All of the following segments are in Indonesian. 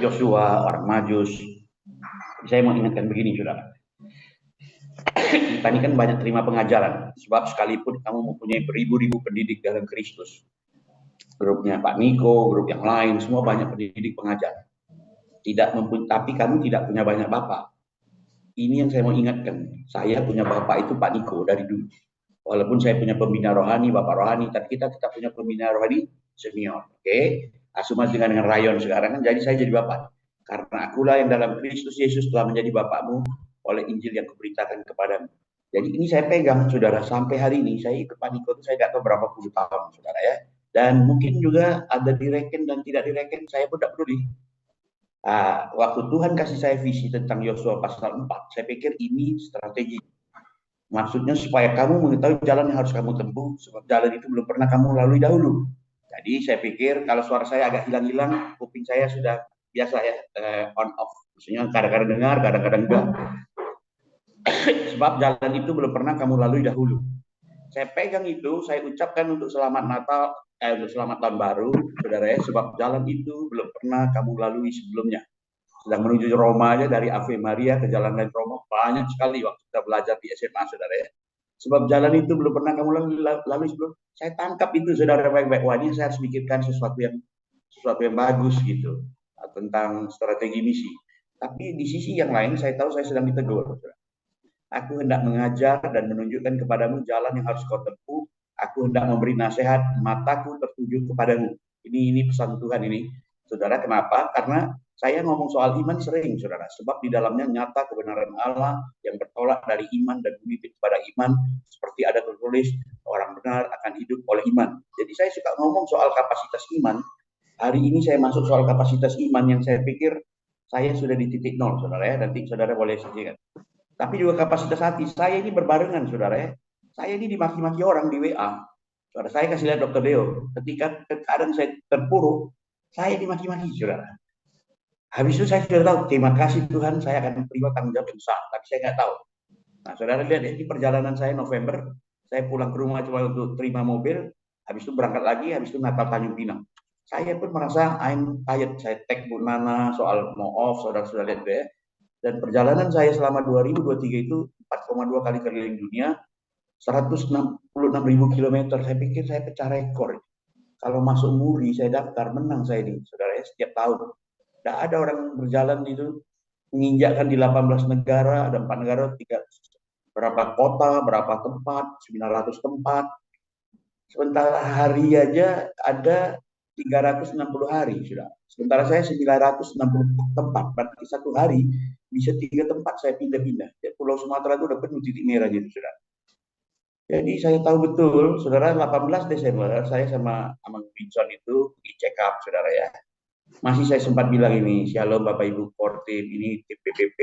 Joshua, orang Majus. Saya mau ingatkan begini, saudara. Kita ini kan banyak terima pengajaran, sebab sekalipun kamu mempunyai beribu-ribu pendidik dalam Kristus, grupnya Pak Niko, grup yang lain, semua banyak pendidik pengajar. Tapi kamu tidak punya banyak bapak. Ini yang saya mau ingatkan. Saya punya bapak itu Pak Niko dari dulu. Walaupun saya punya pembina rohani, bapak rohani, tapi kita tetap punya pembina rohani senior. Oke, Asumas dengan Rayon sekarang kan, jadi saya jadi bapak. Karena akulah yang dalam Kristus Yesus telah menjadi bapakmu oleh Injil yang kuberitakan kepadamu. Jadi ini saya pegang, saudara, sampai hari ini. Saya ikut Pak Niko itu saya tidak tahu berapa puluh tahun, saudara ya. Dan mungkin juga ada direken dan tidak direken, saya pun tidak peduli. Waktu Tuhan kasih saya visi tentang Yosua pasal 4, saya pikir ini strategi. Maksudnya supaya kamu mengetahui jalan yang harus kamu tempuh, sebab jalan itu belum pernah kamu lalui dahulu. Jadi saya pikir kalau suara saya agak hilang-hilang, kuping saya sudah biasa ya, on off. Maksudnya kadang-kadang dengar, kadang-kadang enggak. Sebab jalan itu belum pernah kamu lalui dahulu. Saya pegang itu, saya ucapkan untuk selamat Natal, untuk selamat tahun baru, saudara ya, sebab jalan itu belum pernah kamu lalui sebelumnya. Sedang menuju Roma aja, dari Ave Maria ke Jalan Lain Roma, banyak sekali waktu kita belajar di SMA, saudara ya. Sebab jalan itu belum pernah kamu lalui sebelum. Saya tangkap itu, saudara, baik-baik. Wah, ini saya harus pikirkan sesuatu yang bagus gitu, tentang strategi misi. Tapi di sisi yang lain, saya tahu saya sedang ditegur, saudara. Aku hendak mengajar dan menunjukkan kepadamu jalan yang harus kau tempuh. Aku hendak memberi nasihat, mataku tertuju kepadamu. Ini pesan Tuhan ini. Saudara, kenapa? Karena saya ngomong soal iman sering, saudara. Sebab di dalamnya nyata kebenaran Allah yang bertolak dari iman dan menitip kepada iman. Seperti ada tertulis, orang benar akan hidup oleh iman. Jadi saya suka ngomong soal kapasitas iman. Hari ini saya masuk soal kapasitas iman yang saya pikir saya sudah di titik nol, saudara ya. Nanti saudara boleh saksikan. Tapi juga kapasitas hati. Saya ini berbarengan, saudara ya. Saya ini dimaki-maki orang di WA. Saudara, saya kasih lihat Dokter Deo. Ketika kadang saya terpuruk, saya dimaki-maki, saudara. Habis itu saya sudah tahu, terima kasih Tuhan, saya akan terima tanggung jawab besar. Tapi saya nggak tahu. Nah, saudara lihat ya, ini perjalanan saya November. Saya pulang ke rumah cuma untuk terima mobil. Habis itu berangkat lagi, habis itu Natal Tanjung Pinang. Saya pun merasa I'm tired. Saya tag Bu Nana soal mau off, saudara sudah lihat ya. Dan perjalanan saya selama 2023 itu 4,2 kali keliling dunia, 166.000 kilometer. Saya pikir saya pecah rekor. Kalau masuk Muri, saya daftar, menang saya ini, saudara ya, setiap tahun. Tidak ada orang berjalan itu menginjakkan di 18 negara, ada 4 negara, 3, berapa kota, berapa tempat, 900 tempat. Sementara hari aja ada 360 hari, sudah. Sementara saya 960 tempat, berarti satu hari bisa 3 tempat saya pindah-pindah. Ya, Pulau Sumatera itu udah penuh titik merah gitu, sudah. Jadi saya tahu betul, saudara, 18 Desember saya sama Vincent itu di check up, saudara ya. Masih saya sempat bilang ini, shalom Bapak Ibu Kortim, ini tim PPP,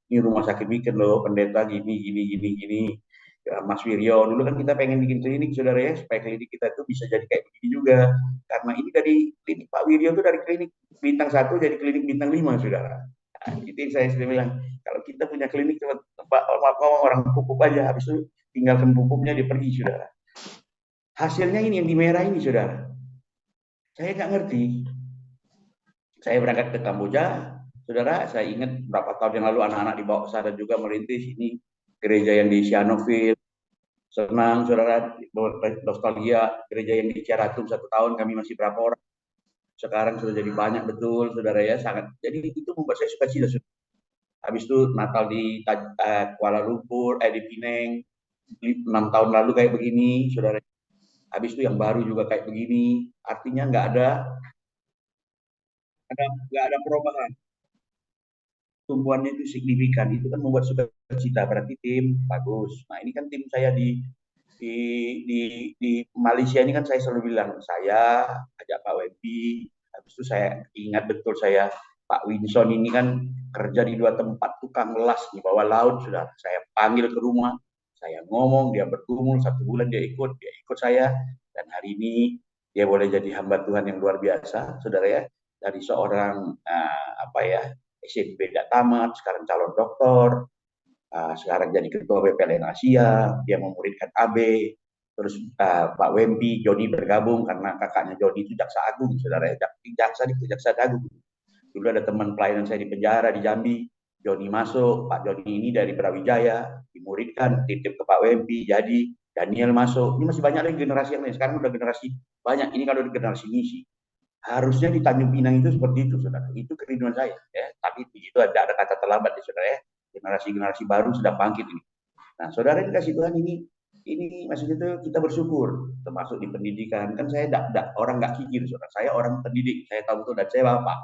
ini rumah sakit weekend loh, pendeta gini. Ya, Mas Wiryo, dulu kan kita pengen bikin klinik, saudara ya, supaya klinik kita itu bisa jadi kayak begini juga. Karena ini dari klinik Pak Wiryo itu dari klinik bintang 1 jadi klinik bintang 5, saudara. Nah, itu yang saya sudah bilang, kalau kita punya klinik, Pak, orang pupuk aja, habis itu tinggalkan pupuknya, dia pergi, saudara. Hasilnya ini yang di merah ini, saudara. Saya nggak ngerti. Saya berangkat ke Kamboja, saudara, saya ingat berapa tahun yang lalu anak-anak dibawa ke sana juga merintis ini gereja yang di Sihanoukville. Senang, saudara, nostalgia gereja yang di Ciaratum 1 tahun kami masih berapa orang. Sekarang sudah jadi banyak betul, saudara ya, sangat. Jadi itu membuat saya sukacita. Habis itu Natal di Kuala Lumpur, di Penang, 6 tahun lalu kayak begini, saudara. Habis itu yang baru juga kayak begini. Artinya nggak ada perubahan. Tumbuhannya itu signifikan, itu kan membuat sukacita, berarti tim bagus. Nah ini kan tim saya di, di Malaysia ini kan saya selalu bilang, saya ajak Pak Wempi, habis itu saya ingat betul saya, Pak Winson ini kan kerja di 2 tempat, tukang las di bawah laut, sudah saya panggil ke rumah, saya ngomong, dia bergumul 1 bulan dia ikut saya, dan hari ini dia boleh jadi hamba Tuhan yang luar biasa, saudara ya, dari seorang SMP tidak tamat, sekarang calon doktor, sekarang jadi ketua BPLN Asia, dia memuridkan AB, terus Pak Wempi, Joni bergabung karena kakaknya Joni itu jaksa agung, saudara, jaksa agung. Dulu ada teman pelayanan saya di penjara di Jambi, Joni masuk, Pak Joni ini dari Brawijaya, dimuridkan, titip ke Pak Wempi, jadi Daniel masuk. Ini masih banyak lagi generasi yang lain. Sekarang udah generasi banyak. Ini kalau generasi misi. Harusnya di Tanjung Pinang itu seperti itu, saudara. Itu kerinduan saya. Ya. Tapi di situ ada kata terlambat, ya, saudara. Ya. Generasi-generasi baru sedang bangkit ini. Nah, saudara dikasih Tuhan ini maksudnya itu kita bersyukur, termasuk di pendidikan. Kan saya orang nggak kikir, saudara. Saya orang pendidik, saya tahu betul dan saya bapak.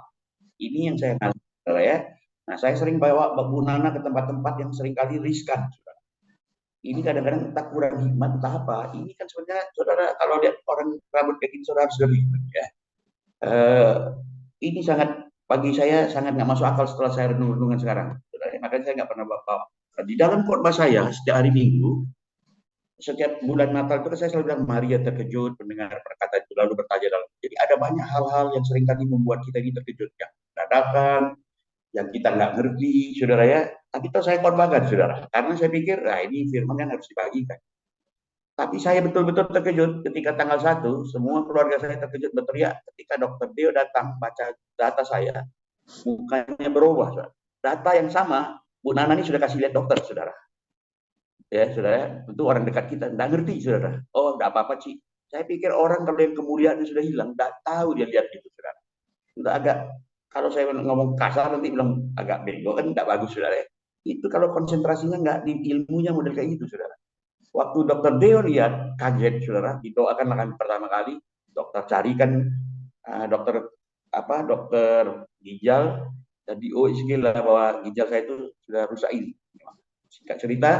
Ini yang saya ngasih, saudara ya. Nah, saya sering bawa Bu Nana ke tempat-tempat yang seringkali riskan, saudara. Ini kadang-kadang tak kurang hikmat, entah apa. Ini kan sebenarnya, saudara, kalau lihat orang rambut kayak gini, saudara harus geli, ya. Ini sangat bagi saya sangat nggak masuk akal setelah saya renung-renungan sekarang. Makanya saya nggak pernah bawa. Di dalam khotbah saya setiap hari Minggu, setiap bulan Natal itu saya selalu bilang Maria terkejut mendengar perkataan itu lalu bertanya dalam. Jadi ada banyak hal-hal yang sering kali membuat kita ini terkejut, yang dadakan, yang kita nggak ngerti, saudara ya. Tapi itu saya korbankan, saudara, karena saya pikir, nah ini firman yang harus dibagikan. Tapi saya betul-betul terkejut ketika tanggal 1, semua keluarga saya terkejut berteriak ketika Dokter Dio datang baca data saya, mukanya berubah, saudara. Data yang sama, Bu Nana ini sudah kasih lihat dokter, saudara. Ya, saudara, itu orang dekat kita, nggak ngerti, saudara. Oh, nggak apa-apa, Ci. Saya pikir orang kalau yang kemuliaannya sudah hilang, nggak tahu dia lihat itu, saudara. Sudah agak, kalau saya ngomong kasar nanti bilang agak bego, kan nggak bagus, saudara. Itu kalau konsentrasinya nggak di ilmunya model kayak gitu, saudara. Waktu Dokter Deo lihat, kaget, saudara. Didoakanlah kami pertama kali. Dokter carikan dokter ginjal dan di USG lah bahwa ginjal saya itu sudah rusak ini. Singkat cerita,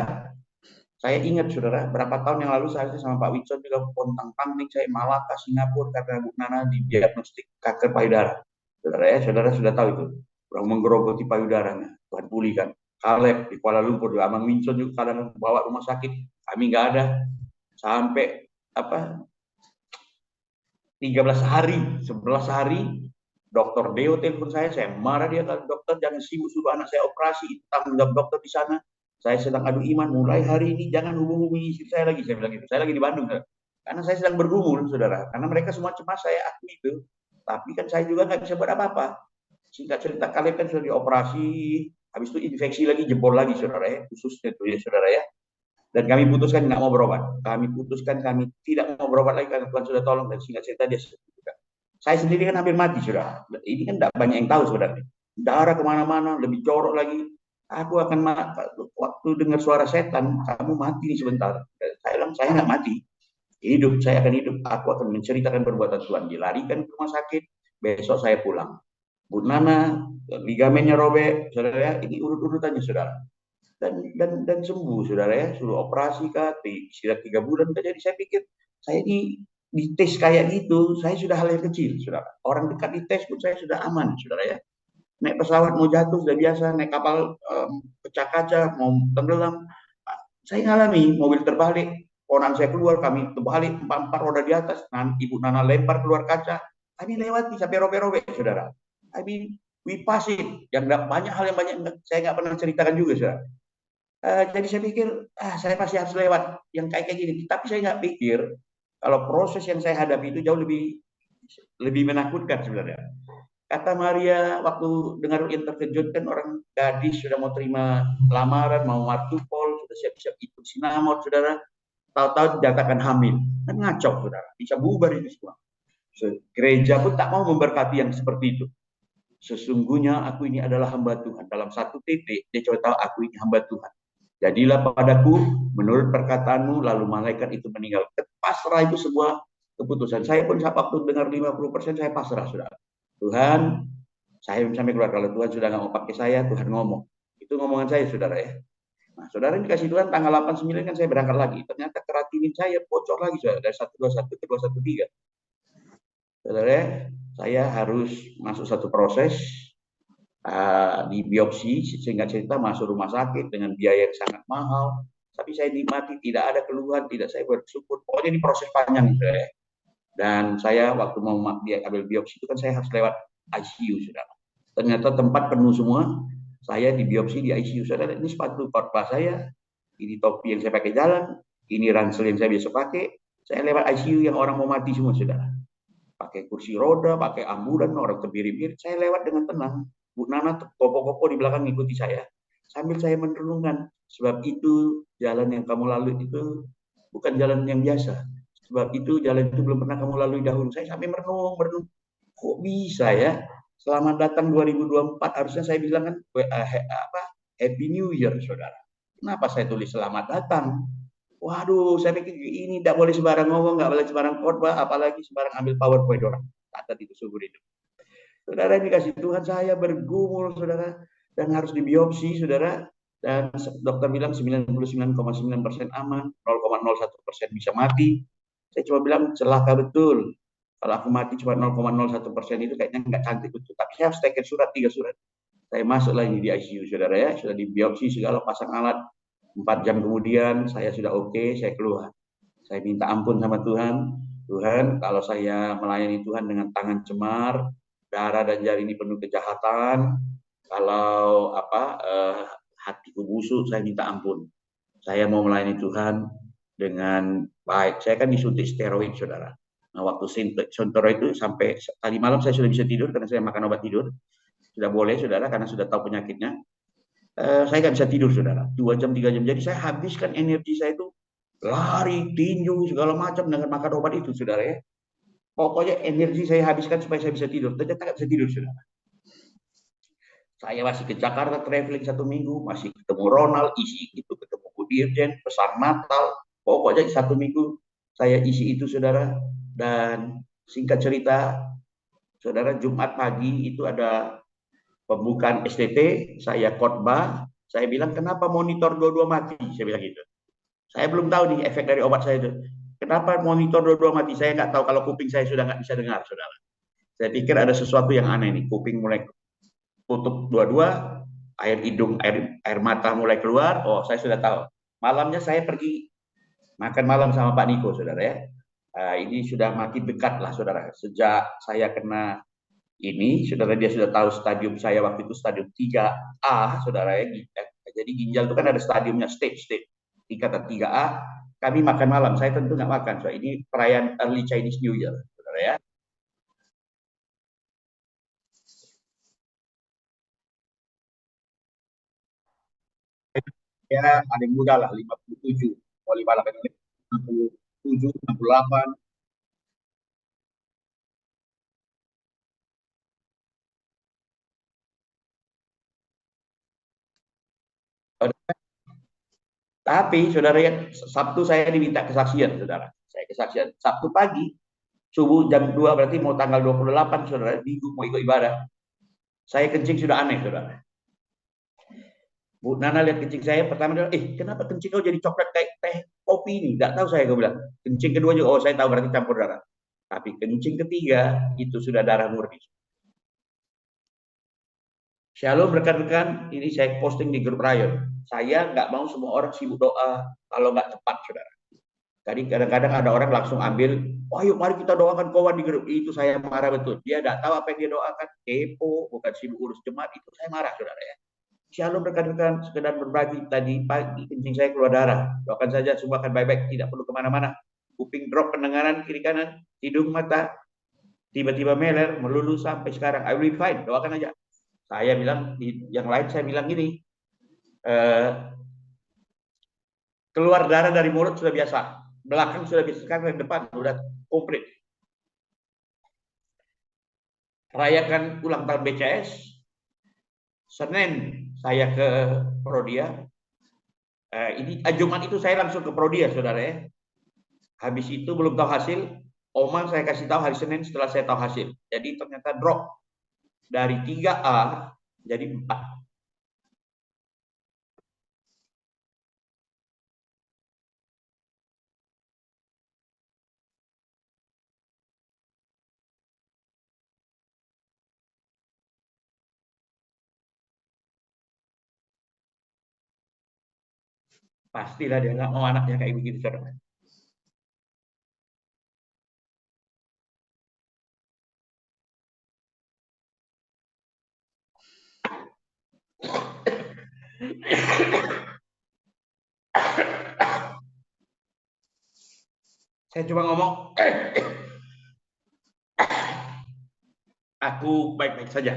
saya ingat, saudara, berapa tahun yang lalu saya sama Pak Wicon juga pontang-panting saya Malaka, Singapura karena Bu Nana didiagnostik kanker payudara. Saudara ya, saudara sudah tahu itu. Orang menggerogoti payudaranya, Tuhan pulihkan. Kaleb di Kuala Lumpur, di Amang Wincon juga kadang bawa rumah sakit, kami nggak ada sampai 13 hari, 11 hari, Dokter Deo telepon saya marah dia, dokter jangan sibuk suruh anak saya operasi, tanggung jawab dokter di sana. Saya sedang adu iman, mulai hari ini jangan hubungi istri saya lagi, saya bilang gitu. Saya lagi di Bandung, karena saya sedang bergumul, saudara. Karena mereka semua cemas saya akui itu, tapi kan saya juga nggak bisa buat apa-apa. Singkat cerita, kalian kan sudah dioperasi, habis itu infeksi lagi, jebol lagi, saudara ya, khususnya itu ya, saudara ya. Dan kami putuskan nggak mau berobat. Kami putuskan kami tidak mau berobat lagi karena Tuhan sudah tolong, dan singkat cerita dia juga. Saya sendiri kan hampir mati, saudara. Ini kan tidak banyak yang tahu sebenarnya. Darah kemana-mana, lebih jorok lagi. Aku akan waktu dengar suara setan, kamu mati nih sebentar. Saya bilang, saya nggak mati. Hidup, saya akan hidup. Aku akan menceritakan perbuatan Tuhan. Dilarikan ke rumah sakit, besok saya pulang. Bu Nana, ligamennya robek, saudara ya. Ini urut-urutannya, saudara. Dan sembuh, saudara ya, suruh operasi kah, istirahat 3 bulan. Jadi saya pikir saya ini dites kayak gitu, saya sudah hal yang kecil, saudara. Orang dekat dites pun saya sudah aman, saudara ya. Naik pesawat mau jatuh sudah biasa, naik kapal pecah kaca, mau tenggelam. Saya ngalami mobil terbalik, ponan saya keluar, kami terbalik, 4 roda di atas, Ibu Nana lempar keluar kaca, kami lewati sampai robek-robek, saudara. I mean, we pass it. Yang banyak hal yang banyak saya nggak pernah ceritakan juga, saudara. Jadi saya pikir, saya pasti harus lewat yang kayak gini. Tapi saya nggak pikir kalau proses yang saya hadapi itu jauh lebih menakutkan sebenarnya. Kata Maria waktu dengar yang terkejut, kan orang gadis sudah mau terima lamaran, mau martupol, sudah siap-siap ikut sinamot, saudara. Tahu-tahu dinyatakan hamil. Kan ngaco, saudara. Bisa bubar itu semua. Gereja pun tak mau memberkati yang seperti itu. Sesungguhnya aku ini adalah hamba Tuhan. Dalam satu titik, dia coba tahu aku ini hamba Tuhan. Jadilah padaku menurut perkataanmu, lalu malaikat itu meninggal. Pasrah itu sebuah keputusan. Saya pun waktu dengar 50% saya pasrah, saudara. Tuhan, saya sampai keluar, kalau Tuhan sudah nggak mau pakai saya, Tuhan ngomong. Itu ngomongan saya, saudara ya. Nah, saudara ini kasih Tuhan tanggal 8/9 kan saya berangkat lagi. Ternyata keratinin saya bocor lagi, saudara. Dari 121 ke 213. Saudara ya, saya harus masuk satu proses di biopsi, sehingga cerita masuk rumah sakit dengan biaya yang sangat mahal. Tapi saya nikmati, tidak ada keluhan, tidak, saya bersyukur. Pokoknya ini proses panjang, saudara. Dan saya waktu mau ambil biopsi itu kan saya harus lewat ICU, saudara. Ternyata tempat penuh semua, saya di biopsi di ICU, saudara. Ini sepatu khotbah saya, ini topi yang saya pakai jalan, ini ransel yang saya biasa pakai. Saya lewat ICU yang orang mau mati semua, saudara. pakai kursi roda, pakai ambulan, orang terbirit-birit. Saya lewat dengan tenang. Bu Nana kopo-kopo di belakang ngikuti saya. Sambil saya merenungkan, sebab itu jalan yang kamu lalui itu bukan jalan yang biasa. Sebab itu jalan itu belum pernah kamu lalui dahulu. Saya sampai merenung, merenung. Kok bisa ya? Selamat datang 2024. Harusnya saya bilang kan Happy New Year, saudara. Kenapa saya tulis selamat datang? Waduh, saya pikir ini tidak boleh sembarang ngomong, nggak boleh sembarang khotbah, apalagi sembarang ambil PowerPoint orang. Kata itu subur itu. Saudara, ini kasih Tuhan, saya bergumul, saudara, dan harus dibiopsi, saudara. Dan dokter bilang 99,9% aman, 0,01% bisa mati. Saya cuma bilang celaka betul. Kalau aku mati cuma 0,01% itu kayaknya nggak cantik betul. Tapi saya harus tekan surat, 3 surat. Saya masuk lagi di ICU, saudara ya. Sudah dibiopsi segala, pasang alat. 4 jam kemudian saya sudah oke, saya keluar. Saya minta ampun sama Tuhan. Tuhan, kalau saya melayani Tuhan dengan tangan cemar, darah dan jari ini penuh kejahatan, kalau hatiku busuk, saya minta ampun. Saya mau melayani Tuhan dengan baik. Saya kan disuntik steroid, saudara. Nah, waktu steroid itu sampai tadi malam saya sudah bisa tidur karena saya makan obat tidur. Sudah boleh, saudara, karena sudah tahu penyakitnya. Saya nggak bisa tidur, saudara. 2 jam, 3 jam. Jadi saya habiskan energi saya itu lari, tinju, segala macam dengan makan obat itu, saudara ya. Pokoknya energi saya habiskan supaya saya bisa tidur. Ternyata nggak bisa tidur, saudara. Saya masih ke Jakarta traveling 1 minggu, masih ketemu Ronald, isi itu, ketemu Bu Dirjen, pesan Natal. Pokoknya 1 minggu saya isi itu, saudara. Dan singkat cerita, saudara, Jumat pagi itu ada pembukaan STT, saya khotbah, saya bilang kenapa monitor dua-dua mati, saya bilang gitu. Saya belum tahu nih efek dari obat saya itu. Kenapa monitor dua-dua mati? Saya nggak tahu kalau kuping saya sudah nggak bisa dengar, saudara. Saya pikir ada sesuatu yang aneh nih. Kuping mulai tutup dua-dua, air hidung, air mata mulai keluar. Oh, saya sudah tahu. Malamnya saya pergi makan malam sama Pak Niko, saudara ya. Ini sudah makin dekat lah, saudara. Sejak saya kena ini, saudara, dia sudah tahu stadium saya waktu itu stadium 3A, saudara ya. Jadi ginjal itu kan ada stadiumnya, stage. Tingkatan 3A, kami makan malam. Saya tentu nggak makan. So, ini perayaan early Chinese New Year, saudara ya. Ya, paling muda lah, 57. Oh, 58, 67, 68. Tapi, saudara ya, Sabtu saya diminta kesaksian, saudara. Saya kesaksian. Sabtu pagi, subuh jam 2, berarti mau tanggal 28, saudara, minggu mau ikut ibadah. Saya kencing sudah aneh, saudara. Bu Nana lihat kencing saya, pertama dia, kenapa kencing kau jadi coklat kayak teh kopi ini? Nggak tahu saya, gue bilang. Kencing kedua juga, oh saya tahu berarti campur darah. Tapi kencing ketiga, itu sudah darah murni. Shalom rekan-rekan, ini saya posting di grup Rayon. Saya nggak mau semua orang sibuk doa kalau nggak tepat, saudara. Jadi kadang-kadang ada orang langsung ambil, wah yuk mari kita doakan kawan di grup. Itu saya marah betul. Dia nggak tahu apa yang dia doakan. Kepo, bukan sibuk urus jemaat. Itu saya marah, saudara ya. Shalom rekan-rekan, sekedar berbagi tadi pagi kencing saya keluar darah. Doakan saja semua akan baik-baik, tidak perlu kemana-mana. Kuping drop pendengaran kiri kanan, hidung mata tiba-tiba meler melulu sampai sekarang. I will be fine, doakan aja. Saya bilang, yang lain saya bilang gini, keluar darah dari mulut sudah biasa, belakang sudah biasa, sekarang depan sudah komplit. Rayakan ulang tahun BCS, Senin saya ke Prodia. Ini Jumat itu saya langsung ke Prodia, saudara ya. Habis itu belum tahu hasil, Oma saya kasih tahu hari Senin setelah saya tahu hasil. Jadi ternyata drop dari 3A jadi 4. Pastilah dia nggak mau anaknya kayak begitu, saudara. Saya cuma ngomong, Aku baik-baik saja.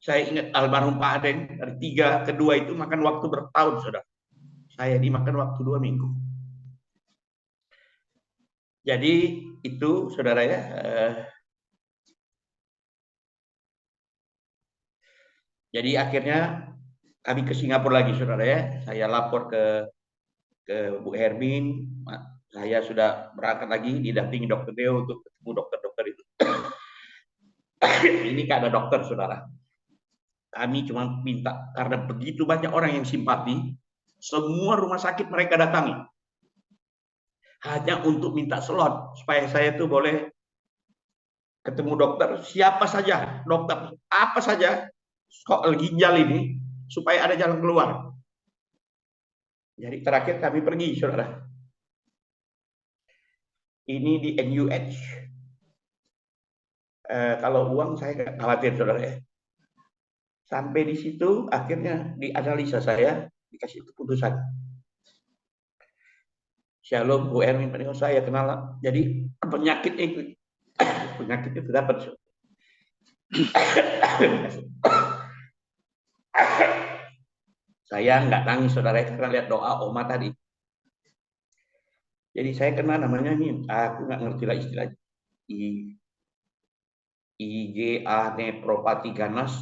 Saya ingat almarhum Pak Aden dari 3 ke 2 itu makan waktu bertahun, saudara. Saya dimakan waktu 2 minggu. Jadi itu, saudara ya. Jadi akhirnya kami ke Singapura lagi, saudara ya. Saya lapor ke Bu Hermin. Saya sudah berangkat lagi didampingi dokter Deo untuk ketemu dokter-dokter itu. Ini kan ada dokter, saudara. Kami cuma minta, karena begitu banyak orang yang simpati, semua rumah sakit mereka datangi. Hanya untuk minta slot, supaya saya tuh boleh ketemu dokter, siapa saja, dokter, apa saja, soal ginjal ini, supaya ada jalan keluar. Jadi terakhir kami pergi, saudara. Ini di NUH. Kalau uang saya nggak khawatir, saudara ya. Sampai di situ akhirnya dianalisa, saya dikasih keputusan. Shalom Bu Erwin, saya kenal. Jadi penyakit itu dapat. Saya nggak nangis, saudara, karena lihat doa Oma tadi. Jadi saya kenal namanya ini, aku nggak ngerti lah istilahnya. IgA nephropathy ganas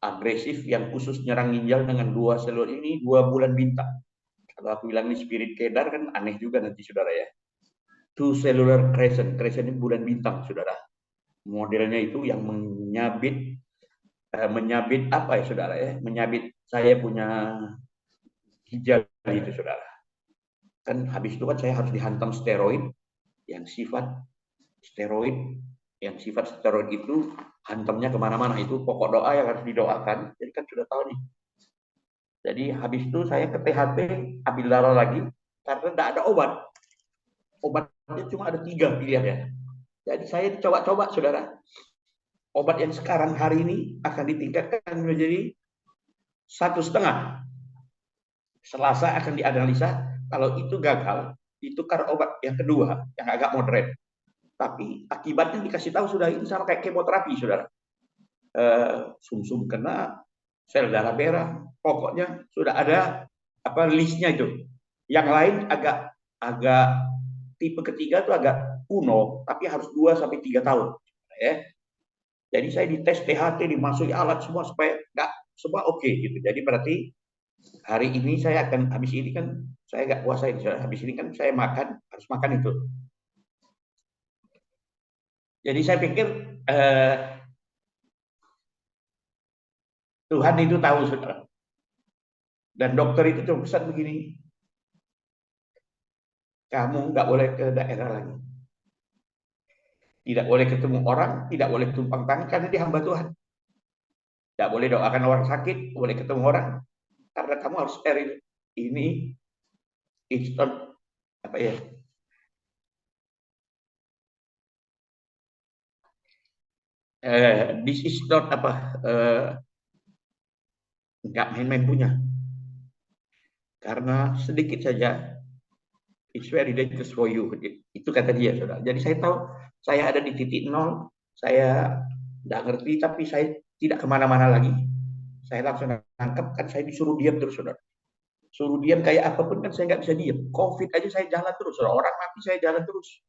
agresif yang khusus nyerang ginjal dengan 2 selur ini 2 bulan bintang. Kalau aku bilang ini spirit kedar kan aneh juga nanti, saudara ya. 2 cellular crescent ini bulan bintang, saudara. Modelnya itu yang menyabit apa ya, saudara ya? Menyabit saya punya ginjal itu, saudara. Kan habis itu kan saya harus dihantam steroid yang sifat steroid itu hantamnya kemana-mana, itu pokok doa yang harus didoakan. Jadi kan sudah tahu nih. Jadi habis itu saya ke THT ambil darah lagi karena tidak ada obat. Obatnya cuma ada 3 pilihan ya. Jadi saya coba-coba, saudara. Obat yang sekarang hari ini akan ditingkatkan menjadi 1,5. Selasa akan dianalisa. Kalau itu gagal, ditukar obat yang kedua yang agak moderat. Tapi akibatnya dikasih tahu sudah ini sama kayak kemoterapi, saudara. Sum-sum kena, sel darah merah, pokoknya sudah ada listnya itu. Yang lain agak tipe ketiga itu agak kuno, tapi harus 2 sampai 3 tahun. Ya. Jadi saya dites THT, dimasuki alat semua supaya semua oke gitu. Jadi berarti hari ini saya akan, habis ini kan saya nggak puasa ini, habis ini kan saya harus makan itu. Jadi saya pikir Tuhan itu tahu, saudara. Dan dokter itu cuma pesan begini, kamu nggak boleh ke daerah lagi. Tidak boleh ketemu orang, tidak boleh tumpang tangan karena dia hamba Tuhan. Tidak boleh doakan orang sakit, boleh ketemu orang karena kamu harus steril. Ini it's not this is not nggak main-main punya. Karena sedikit saja it's very dangerous for you. Itu kata dia, saudara. Jadi saya tahu saya ada di titik nol, saya nggak ngerti, tapi saya tidak kemana-mana lagi. Saya langsung nangkep, kan saya disuruh diam terus, saudara. Suruh diam kayak apapun kan saya nggak bisa diam. COVID aja saya jalan terus, saudara. Orang mati saya jalan terus.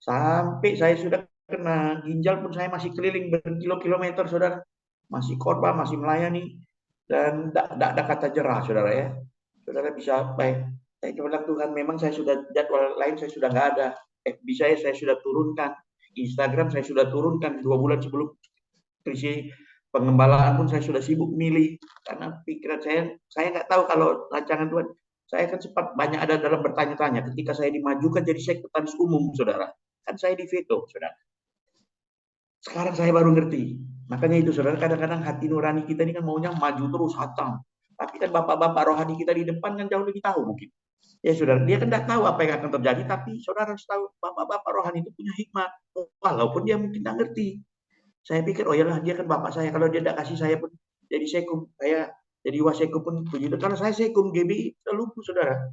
Sampai saya sudah kena ginjal pun saya masih keliling berkilo-kilometer, saudara. Masih korban, masih melayani. Dan tidak ada kata jerah, saudara ya. Saudara bisa baik. Saya bilang Tuhan, memang saya sudah jadwal lain saya sudah nggak ada. FB saya sudah turunkan. Instagram saya sudah turunkan 2 bulan sebelum krisis pengembalaan pun saya sudah sibuk milih. Karena pikiran saya nggak tahu kalau rancangan Tuhan. Saya kan sempat banyak ada dalam bertanya-tanya. Ketika saya dimajukan jadi sekretaris umum, saudara. Kan saya diveto, saudara. Sekarang saya baru ngerti. Makanya itu, saudara, kadang-kadang hati nurani kita ini kan maunya maju terus, hatam. Tapi kan bapak-bapak rohani kita di depan kan jauh lebih tahu mungkin. Ya, saudara, dia kan tidak tahu apa yang akan terjadi, tapi saudara harus tahu bapak-bapak rohani itu punya hikmat. Walaupun dia mungkin tidak ngerti. Saya pikir, oh iyalah dia kan bapak saya. Kalau dia tidak kasih saya pun jadi sekum. Saya jadi wasekum pun begitu. Kalau saya sekum GBI, lupa, saudara.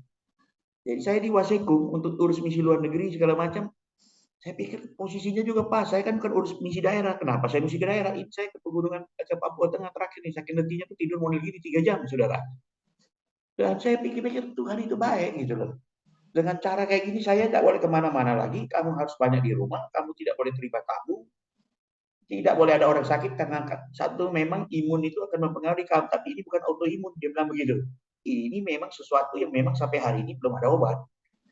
Jadi saya di wasekum untuk urus misi luar negeri segala macam. Saya pikir posisinya juga pas. Saya kan bukan urus misi daerah. Kenapa saya misi ke daerah? Ini saya ke pegunungan ke Papua Tengah terakhir nih. Saking letihnya tuh tidur model gini 3 jam, saudara. Dan saya pikir-pikir Tuhan itu baik gitu loh. Dengan cara kayak gini saya tidak boleh kemana-mana lagi. Kamu harus banyak di rumah. Kamu tidak boleh terima tamu. Tidak boleh ada orang sakit karena satu memang imun itu akan mempengaruhi kamu. Tapi ini bukan autoimun. Dia bilang begitu. Ini memang sesuatu yang memang sampai hari ini belum ada obat.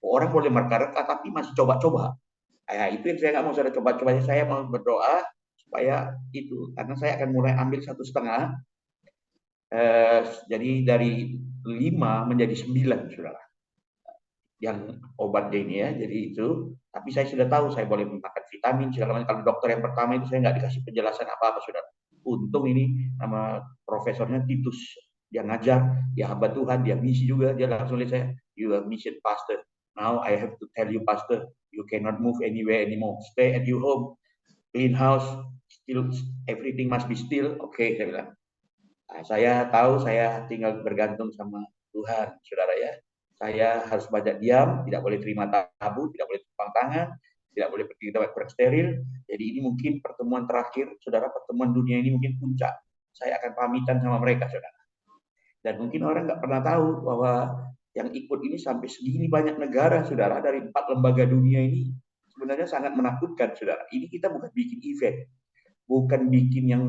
Orang boleh mereka-reka tapi masih coba-coba. Ya, itu yang saya nggak mau saya coba-coba. Saya mau berdoa supaya itu. Karena saya akan mulai ambil 1,5. Jadi dari 5 menjadi 9, saudara. Yang obatnya ini ya, jadi itu. Tapi saya sudah tahu saya boleh makan vitamin segala macam. Kalau dokter yang pertama itu saya nggak dikasih penjelasan apa-apa, saudara. Untung ini nama profesornya Titus, dia ngajar, dia hamba Tuhan, dia misi juga, dia langsung lihat saya, you are mission pastor. Now I have to tell you, pastor, you cannot move anywhere anymore. Stay at your home, clean house, still everything must be still. Oke, saya bilang. Nah, saya tahu saya tinggal bergantung sama Tuhan, saudara ya. Saya harus banyak diam, tidak boleh terima tamu, tidak boleh tumpang tangan, tidak boleh pergi ke tempat kurang steril. Jadi ini mungkin pertemuan terakhir, saudara, pertemuan dunia ini mungkin puncak. Saya akan pamitan sama mereka, saudara. Dan mungkin orang nggak pernah tahu bahwa yang ikut ini sampai segini banyak negara, saudara, dari 4 lembaga dunia ini sebenarnya sangat menakutkan, saudara. Ini kita bukan bikin event, bukan bikin yang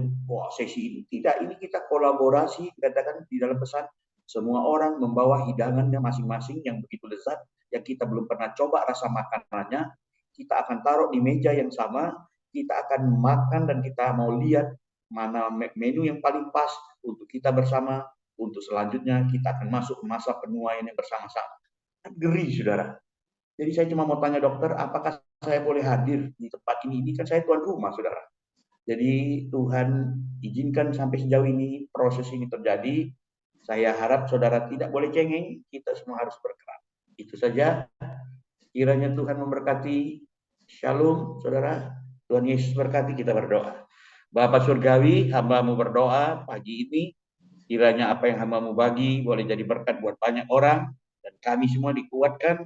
sesi ini, tidak, ini kita kolaborasi, katakan di dalam pesan semua orang membawa hidangannya masing-masing yang begitu lezat, yang kita belum pernah coba rasa makanannya, kita akan taruh di meja yang sama, kita akan makan dan kita mau lihat mana menu yang paling pas untuk kita bersama, untuk selanjutnya kita akan masuk ke masa penuaian yang bersama-sama. Kan geri, saudara. Jadi saya cuma mau tanya dokter, apakah saya boleh hadir di tempat ini? Ini kan saya tuan rumah, saudara. Jadi Tuhan izinkan sampai sejauh ini proses ini terjadi. Saya harap saudara tidak boleh cengeng, kita semua harus bergerak. Itu saja. Kiranya Tuhan memberkati. Shalom, saudara. Tuhan Yesus berkati, kita berdoa. Bapa Surgawi, hamba-Mu berdoa pagi ini. Kiranya apa yang hamba-Mu bagi boleh jadi berkat buat banyak orang. Dan kami semua dikuatkan.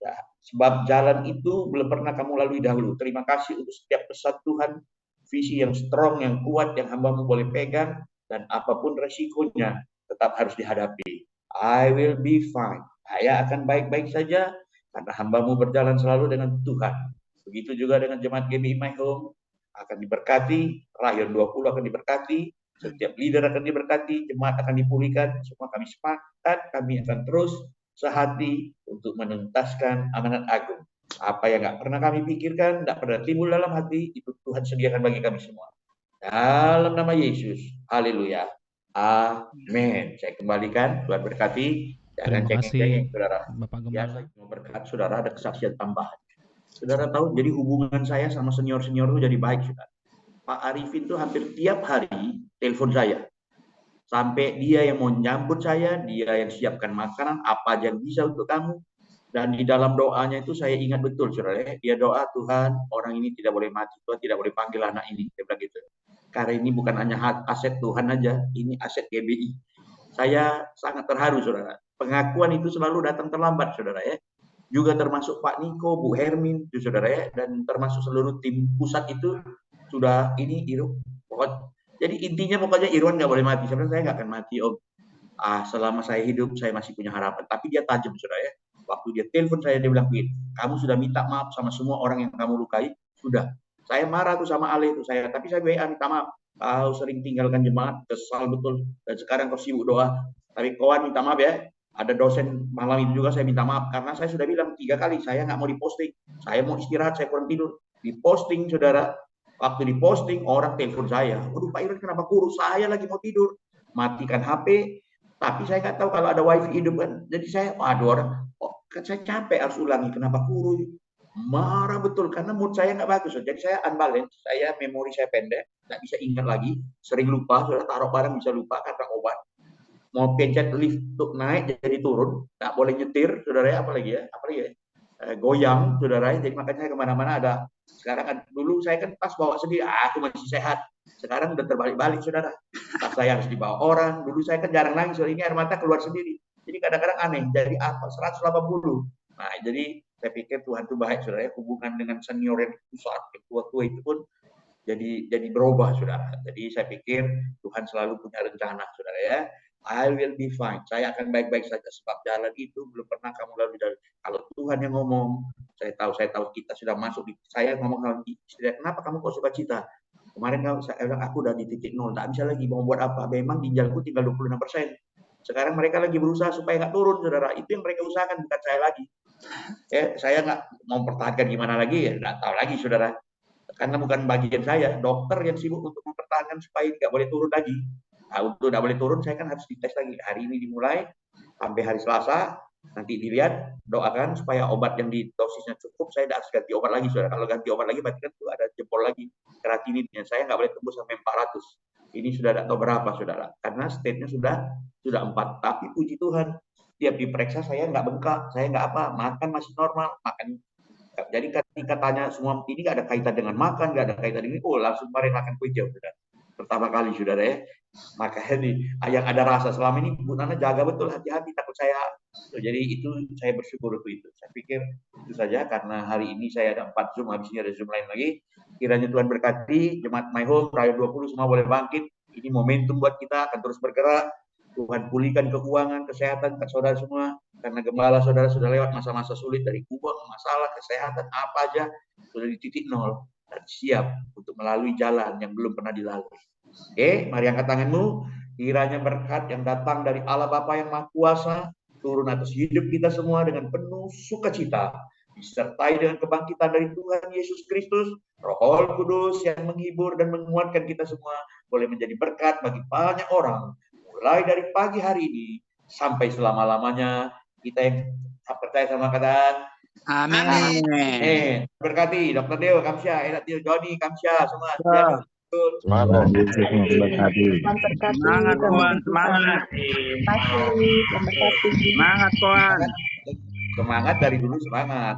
Ya, sebab jalan itu belum pernah kamu lalui dahulu. Terima kasih untuk setiap pesan Tuhan. Visi yang strong, yang kuat, yang hamba-Mu boleh pegang. Dan apapun resikonya tetap harus dihadapi. I will be fine. Saya akan baik-baik saja. Karena hamba-Mu berjalan selalu dengan Tuhan. Begitu juga dengan jemaat GBI My Home. Akan diberkati. Rayon 20 akan diberkati. Setiap leader akan diberkati. Jemaat akan dipulihkan. Semua kami sepakat. Kami akan terus sehati untuk menuntaskan amanat agung. Apa yang nggak pernah kami pikirkan, nggak pernah timbul dalam hati, itu Tuhan sediakan bagi kami semua. Dalam nama Yesus. Haleluya. Amin. Saya kembalikan. Tuhan berkati. Jangan cengeng-cengeng, saudara. Bapak Gembala. Ya, saya mau berkat, saudara, ada kesaksian tambahan. Saudara tahu, jadi hubungan saya sama senior-senior itu jadi baik, saudara. Pak Arifin tuh hampir tiap hari telepon saya. Sampai dia yang mau nyambut saya, dia yang siapkan makanan, apa aja yang bisa untuk kamu. Dan di dalam doanya itu saya ingat betul, saudara. Dia doa, Tuhan, orang ini tidak boleh mati. Tuhan tidak boleh panggil anak ini. Dia bilang gitu. Karena ini bukan hanya aset Tuhan aja, ini aset GBI. Saya sangat terharu, saudara. Pengakuan itu selalu datang terlambat, saudara ya. Juga termasuk Pak Niko, Bu Hermin, itu saudara ya. Dan termasuk seluruh tim pusat itu sudah ini, jadi intinya pokoknya Irwan nggak boleh mati. Sebenarnya saya nggak akan mati, Om. Selama saya hidup, saya masih punya harapan. Tapi dia tajam, saudara ya. Waktu dia telepon saya, dia bilang, kamu sudah minta maaf sama semua orang yang kamu lukai? Sudah. Saya marah tuh sama Ale itu saya, tapi saya WA minta maaf. Kau sering tinggalkan jemaat, kesal betul. Dan sekarang kau sibuk doa. Tapi kawan minta maaf ya. Ada dosen malam itu juga saya minta maaf. Karena saya sudah bilang 3 kali, saya nggak mau diposting. Saya mau istirahat, saya kurang tidur. Diposting, saudara. Waktu diposting, orang telepon saya. Waduh, Pak Irwan kenapa kurus? Saya lagi mau tidur. Matikan HP. Tapi saya nggak tahu kalau ada wifi hidup kan. Jadi saya, waduh orang, kan saya capek harus ulangi. Kenapa kurus? Marah betul karena mood saya nggak bagus. Jadi saya unbalance, saya memori saya pendek, nggak bisa ingat lagi, sering lupa, sudah taruh barang bisa lupa karena obat. Mau pencet lift untuk naik jadi turun, nggak boleh nyetir, saudara ya, apalagi ya, goyang, saudara. Jadi makanya kemana-mana ada. Sekarang dulu saya kan pas bawa sendiri, aku masih sehat. Sekarang udah terbalik-balik, saudara. Pas saya harus dibawa orang, dulu saya kan jarang nangis, soalnya ini air mata keluar sendiri. Jadi kadang-kadang aneh, jadi apa? 180. Nah, jadi saya pikir Tuhan itu baik, saudara. Hubungan dengan senior yang tua-tua itu pun jadi berubah, saudara. Jadi saya pikir Tuhan selalu punya rencana, saudara ya. I will be fine. Saya akan baik-baik saja sebab jalan itu belum pernah kamu lalui. Kalau Tuhan yang ngomong, saya tahu kita sudah masuk di. Saya ngomong sama istri, kenapa kamu kok suka cita? Kemarin saya bilang aku udah di titik nol, tak bisa lagi mau buat apa. Memang ginjalku tinggal 26%. Sekarang mereka lagi berusaha supaya nggak turun, saudara. Itu yang mereka usahakan, bukan saya lagi. Saya nggak mau pertahankan gimana lagi, ya nggak tahu lagi, saudara. Karena bukan bagian saya, dokter yang sibuk untuk mempertahankan supaya nggak boleh turun lagi. Nah, untuk nggak boleh turun, saya kan harus dites lagi. Hari ini dimulai, sampai hari Selasa, nanti dilihat, doakan supaya obat yang di dosisnya cukup, saya tidak harus ganti obat lagi, saudara. Kalau ganti obat lagi, berarti kan itu ada jempol lagi, kreatinitnya. Saya nggak boleh tembus sampai 400. Ini sudah tidak tahu berapa, saudara. Karena state-nya sudah 4. Tapi puji Tuhan, tiap diperiksa saya nggak bengkak, saya nggak apa, makan masih normal, makan. Jadi ketika tanya semua ini nggak ada kaitan dengan makan, nggak ada kaitan dengan ini, langsung kemarin makan kue jauh, saudara. Pertama kali, saudara ya. Makanya yang ada rasa selama ini Bu Nana jaga betul, hati-hati takut saya. Jadi itu saya bersyukur untuk itu. Saya pikir itu saja karena hari ini saya ada 4 Zoom, habis ini ada Zoom lain lagi. Kiranya Tuhan berkati, Jemaat My Home, Rayo 20 semua boleh bangkit. Ini momentum buat kita akan terus bergerak. Tuhan pulihkan keuangan, kesehatan ke saudara semua. Karena gembala saudara sudah lewat masa-masa sulit dari uang, masalah, kesehatan, apa aja. Sudah di titik nol. Dan siap untuk melalui jalan yang belum pernah dilalui. Oke, mari angkat tanganmu. Kiranya berkat yang datang dari Allah Bapa yang Maha Kuasa turun atas hidup kita semua dengan penuh sukacita. Disertai dengan kebangkitan dari Tuhan Yesus Kristus, Roh Kudus yang menghibur dan menguatkan kita semua. Boleh menjadi berkat bagi banyak orang. Mulai dari pagi hari ini sampai selama-lamanya. Kita yang percaya sama kata Amin. Berkati Dr. Deo, Kamsya, Enak Tio, Joni, Kamsya, semua. Semangat kawan, semangat. Semangat kawan. Semangat dari dulu semangat.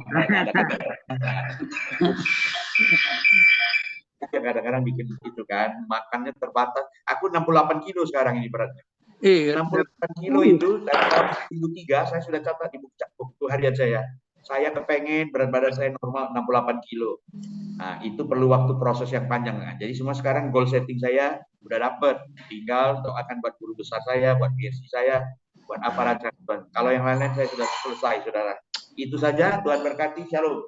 Kadang-kadang bikin itu kan, makannya terbatas. Aku 68 kilo sekarang ini beratnya. 68 kilo itu tahun 2003 saya sudah catat di buku harian saya. Saya kepengen berat badan saya normal 68 kilo. Nah, itu perlu waktu proses yang panjang. Nah, jadi semua sekarang goal setting saya udah dapet. Tinggal doakan buat guru besar saya, buat PhD saya, buat aparat Tuhan. Kalau yang lain-lain saya sudah selesai, saudara. Itu saja, Tuhan berkati, shalom.